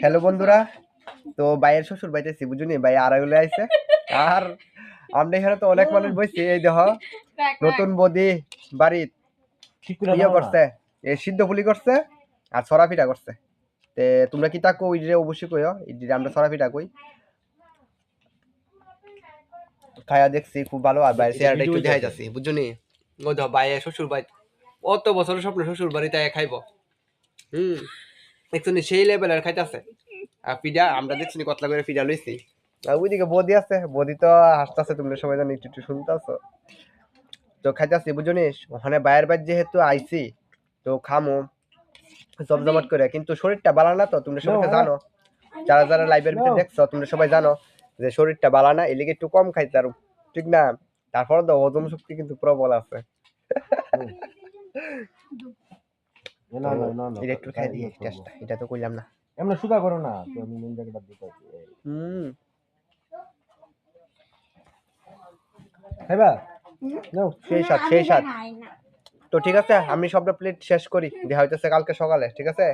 Hello বন্ধুরা, তো ভাইয়ের শ্বশুর বাড়িতে বুঝুনি ভাই আড়াইলে আইছে। আর আমরা এখানে তো অনেক মানুষ বইছি। এই দেখ নতুন বদি বাড়ি ইয়ে করছে, সিদ্ধ পুলি করছে আর ছড়া পিঠা করছে। তে তোমরা কি তা কই রে? অবশ্যই কইও, আমরা ছড়া পিঠা কই। খায়া দেখছি খুব ভালো। আর বাইরে চেহারাটা একটু দেখাই যাচ্ছে বুঝুনি। ও দেখ ভাইয়ের শ্বশুর বাড়ি, অত বছরের স্বপ্ন শ্বশুর বাড়িতে খাইব। দেখছি সেই লেভেলের খাইতেছে। আর পিঠা আমরা দেখছি কতলা করে পিঠা লইছি। আর ওইদিকে বদি আছে, বদি তো হাসতেছে, তোমরা সবাই জানো, একটু একটু শুনতেছো। তো খাইতেছি বুঝুনিস, ওখানে বাইরের বাড়ি যেহেতু আইছি তো খামো জমজমাট করে। কিন্তু শরীরটা ভালো না, তো তোমরা সবাই জানো, যারা যারা লাইভের ভিতরে দেখছো তোমরা সবাই জানো যে শরীরটা ভালো না, এলিগে একটু কম খাইতে আর ঠিক না। তারপর তো হজম শক্তি কিন্তু প্রবল আছে। এটা একটু খাই দিই টেস্টটা, এটা তো কইলাম না। এমন সুদা করো না, তো আমি মেন জায়গাটা দিতেছি। খাইবা? নাও, সেই সাথ। তো ঠিক আছে, আমি সবটা প্লেট শেষ করি, দেখা হইতেছে কালকে সকালে, ঠিক আছে?